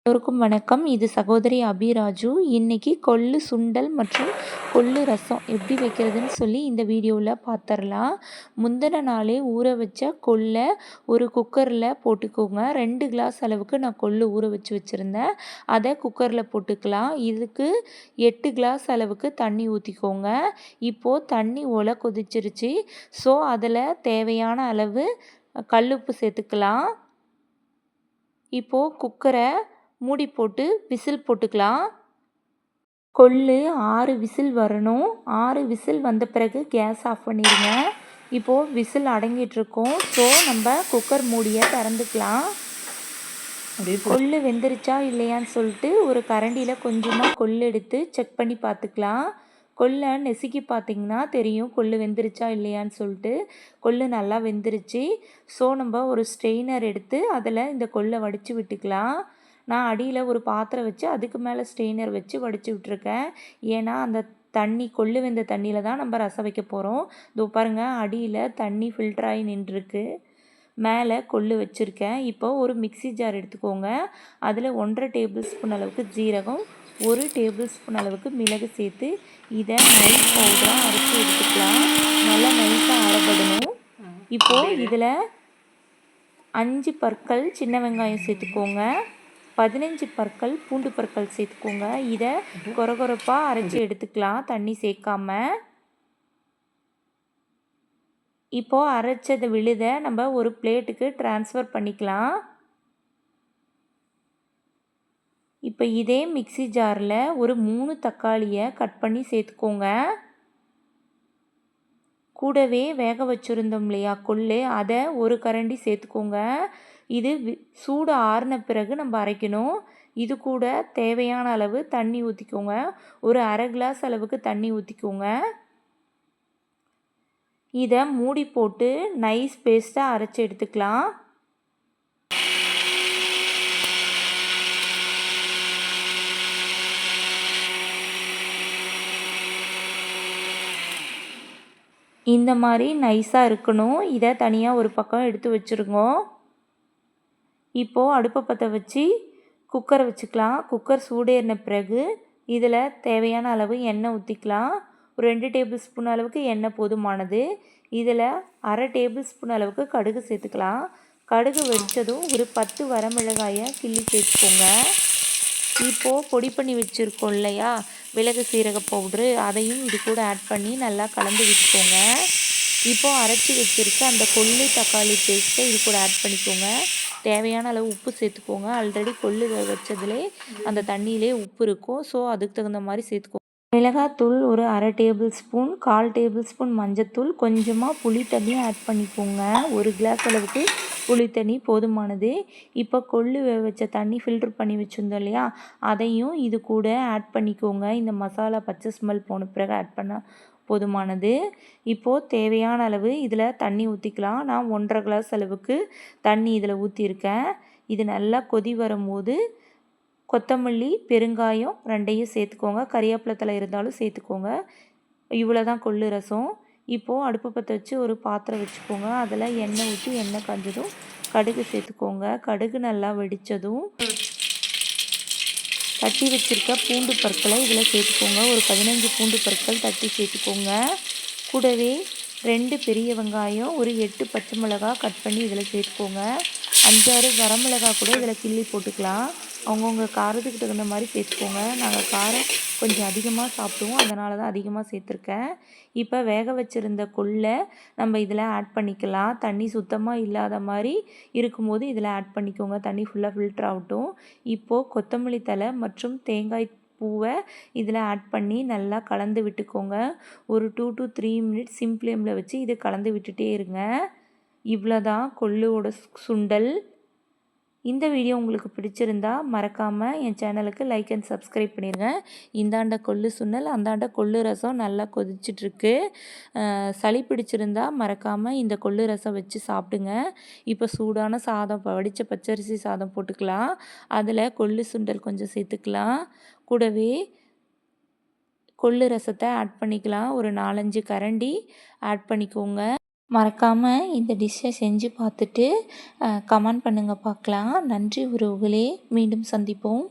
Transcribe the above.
எல்லோருக்கும் வணக்கம். இது சகோதரி அபிராஜு. இன்னைக்கு கொள்ளு சுண்டல் மற்றும் கொள்ளு ரசம் எப்படி வைக்கிறதுன்னு சொல்லி இந்த வீடியோவில் பார்த்துடலாம். முந்தின நாளே ஊற வச்ச கொள்ளை ஒரு குக்கரில் போட்டுக்கோங்க. 2 கிளாஸ் அளவுக்கு நான் கொள்ளு ஊற வச்சுருந்தேன். அதை குக்கரில் போட்டுக்கலாம். இதுக்கு 8 கிளாஸ் அளவுக்கு தண்ணி ஊற்றிக்கோங்க. இப்போது தண்ணி ஒலை கொதிச்சிருச்சு. ஸோ அதில் தேவையான அளவு கல்லுப்பு சேர்த்துக்கலாம். இப்போது குக்கரை மூடி போட்டு விசில் போட்டுக்கலாம். கொள்ளு 6 விசில் வரணும். 6 விசில் வந்த பிறகு கேஸ் ஆஃப் பண்ணிடுங்க. இப்போது விசில் அடங்கிட்டுருக்கோம். ஸோ நம்ம குக்கர் மூடியை திறந்துக்கலாம். கொள்ளு வெந்துருச்சா இல்லையான்னு சொல்லிட்டு ஒரு கரண்டியில் கொஞ்சமாக கொள்ளு எடுத்து செக் பண்ணி பார்த்துக்கலாம். கொள்ளை நெசுக்கி பார்த்திங்கன்னா தெரியும் கொள்ளு வெந்துருச்சா இல்லையான்னு சொல்லிட்டு. கொள்ளு நல்லா வெந்துருச்சு. ஸோ நம்ம ஒரு ஸ்ட்ரெயினர் எடுத்து அதில் இந்த கொள்ளை வடித்து விட்டுக்கலாம். நான் அடியில் ஒரு பாத்திரம் வச்சு அதுக்கு மேலே ஸ்ட்ரெயினர் வச்சு வடித்து விட்டுருக்கேன். ஏன்னா அந்த தண்ணி கொள்ளு வெந்த தண்ணியில் தான் நம்ம ரசம் வைக்க போகிறோம். இதோ பாருங்கள், அடியில் தண்ணி ஃபில்டர் ஆகி நின்றுருக்கு. மேலே கொள்ளு வச்சுருக்கேன். இப்போ ஒரு மிக்ஸி ஜார் எடுத்துக்கோங்க. அதில் 1½ டேபிள் ஸ்பூன் அளவுக்கு ஜீரகம், 1 டேபிள் ஸ்பூன் அளவுக்கு மிளகு சேர்த்து இதை நைஸ் பவுடராக அரைச்சி எடுத்துக்கலாம். நல்லா நைஸாக அரைப்படணும். இப்போது இதில் 5 பற்கள் சின்ன வெங்காயம் சேர்த்துக்கோங்க. 15 பற்கள் பூண்டு பற்கள் சேர்த்துக்கோங்க. இதை கொரகொரப்பாக அரைச்சி எடுத்துக்கலாம், தண்ணி சேர்க்காம. இப்போது அரைச்சதை விழுதை நம்ம ஒரு பிளேட்டுக்கு ட்ரான்ஸ்ஃபர் பண்ணிக்கலாம். இப்போ இதே மிக்ஸி ஜாரில் ஒரு 3 தக்காளியை கட் பண்ணி சேர்த்துக்கோங்க. கூடவே வேக வச்சுருந்தோம் இல்லையா கொள்ளு, அதை ஒரு கரண்டி சேர்த்துக்கோங்க. இது சூடு ஆறின பிறகு நம்ம அரைக்கணும். இது கூட தேவையான அளவு தண்ணி ஊற்றிக்கோங்க. ஒரு அரை கிளாஸ் அளவுக்கு தண்ணி ஊற்றிக்கோங்க. இதை மூடி போட்டு நைஸ் பேஸ்ட்டாக அரைச்சி எடுத்துக்கலாம். இந்த மாதிரி நைஸாக இருக்கணும். இதை தனியாக ஒரு பக்கம் எடுத்து வச்சுருங்க. இப்போது அடுப்பை பற்ற வச்சு குக்கரை வச்சுக்கலாம். குக்கர் சூடேறின பிறகு இதில் தேவையான அளவு எண்ணெய் ஊற்றிக்கலாம். ஒரு 2 டேபிள் ஸ்பூன் அளவுக்கு எண்ணெய் போதுமானது. இதில் அரை டேபிள் ஸ்பூன் அளவுக்கு கடுகு சேர்த்துக்கலாம். கடுகு வெடித்ததும் ஒரு 10 வரமிளகாயை கிள்ளி சேர்த்துக்கோங்க. இப்போது பொடி பண்ணி வச்சுருக்கோம் இல்லையா மிளகு சீரக பவுட்ரு, அதையும் இது கூட ஆட் பண்ணி நல்லா கலந்து விட்டுக்கோங்க. இப்போது அரைச்சி வச்சுருக்க அந்த கொள்ளு தக்காளி பேஸ்ட்டை இது கூட ஆட் பண்ணிக்கோங்க. தேவையான அளவு உப்பு சேர்த்துக்கோங்க. ஆல்ரெடி கொள்ளு வச்சதுலே அந்த தண்ணியிலே உப்பு இருக்கும். ஸோ அதுக்கு தகுந்த மாதிரி சேர்த்துக்கோங்க. மிளகாத்தூள் ஒரு அரை டேபிள் ஸ்பூன், 1/4 டேபிள் ஸ்பூன் மஞ்சத்தூள், கொஞ்சமாக புளி தண்ணியும் ஆட் பண்ணிக்கோங்க. 1 கிளாஸ் அளவுக்கு புளி தண்ணி போதுமானது. இப்போ கொள்ளு வச்ச தண்ணி ஃபில்டர் பண்ணி வச்சுருந்தோம் இல்லையா, அதையும் இது கூட ஆட் பண்ணிக்கோங்க. இந்த மசாலா பச்சை ஸ்மெல் போன பிறகு ஆட் பண்ண போதுமானது. இப்போது தேவையான அளவு இதில் தண்ணி ஊற்றிக்கலாம். நான் 1½ கிளாஸ் அளவுக்கு தண்ணி இதில் ஊற்றிருக்கேன். இது நல்லா கொதி வரும்போது கொத்தமல்லி, பெருங்காயம் 2யும் சேர்த்துக்கோங்க. கறிவேப்பிலை தழை இருந்தாலும் சேர்த்துக்கோங்க. இவ்வளோ தான் கொள்ளு ரசம். இப்போது அடுப்பு பற்ற வச்சு ஒரு பாத்திரம் வச்சுக்கோங்க. அதில் எண்ணெய் ஊற்றி எண்ணெய் காஞ்சதும் கடுகு சேர்த்துக்கோங்க. கடுகு நல்லா வெடித்ததும் தட்டி வச்சுருக்க பூண்டு பற்களை இதில் சேர்த்துக்கோங்க. ஒரு 15 பூண்டு பற்கள் தட்டி சேர்த்துக்கோங்க. கூடவே 2 பெரிய வெங்காயம், ஒரு 8 பச்சை மிளகாய் கட் பண்ணி இதில் சேர்த்துக்கோங்க. 5-6 வரமிளகாய் கூட இதில் கிள்ளி போட்டுக்கலாம். அவங்கவுங்க காரத்துக்கு தகுந்த மாதிரி சேர்த்துக்கோங்க. நாங்கள் காரம் கொஞ்சம் அதிகமாக சாப்பிடுவோம், அதனால தான் அதிகமாக சேர்த்துருக்கேன். இப்போ வேக வச்சுருந்த கொள்ளை நம்ம இதில் ஆட் பண்ணிக்கலாம். தண்ணி சுத்தமாக இல்லாத மாதிரி இருக்கும்போது இதில் ஆட் பண்ணிக்கோங்க. தண்ணி ஃபுல்லாக ஃபில்டர் ஆகட்டும். இப்போது கொத்தமல்லி தழை மற்றும் தேங்காய் பூவை இதில் ஆட் பண்ணி நல்லா கலந்து விட்டுக்கோங்க. ஒரு 2 to 3 மினிட்ஸ் சிம் ஃப்ளேமில் வச்சு இதை கலந்து விட்டுட்டே இருங்க. இவ்வளோதான் கொள்ளுவோட சுண்டல். இந்த வீடியோ உங்களுக்கு பிடிச்சிருந்தா மறக்காமல் என் சேனலுக்கு லைக் அண்ட் சப்ஸ்கிரைப் பண்ணிடுங்க. இந்தாண்ட கொள்ளு சுண்டல், அந்தாண்ட கொள்ளு ரசம் நல்லா கொதிச்சிட்ருக்கு. சளி பிடிச்சிருந்தா மறக்காமல் இந்த கொள்ளு ரசம் வச்சு சாப்பிடுங்க. இப்போ சூடான சாதம், வடித்த பச்சரிசி சாதம் போட்டுக்கலாம். அதில் கொள்ளு சுண்டல் கொஞ்சம் சேர்த்துக்கலாம். கூடவே கொள்ளு ரசத்தை ஆட் பண்ணிக்கலாம். ஒரு 4-5 கரண்டி ஆட் பண்ணிக்கோங்க. மறக்காமல் இந்த டிஷ்ஷை செஞ்சு பார்த்துட்டு கமெண்ட் பண்ணுங்கள் பார்க்கலாம். நன்றி உறவுகளே, மீண்டும் சந்திப்போம்.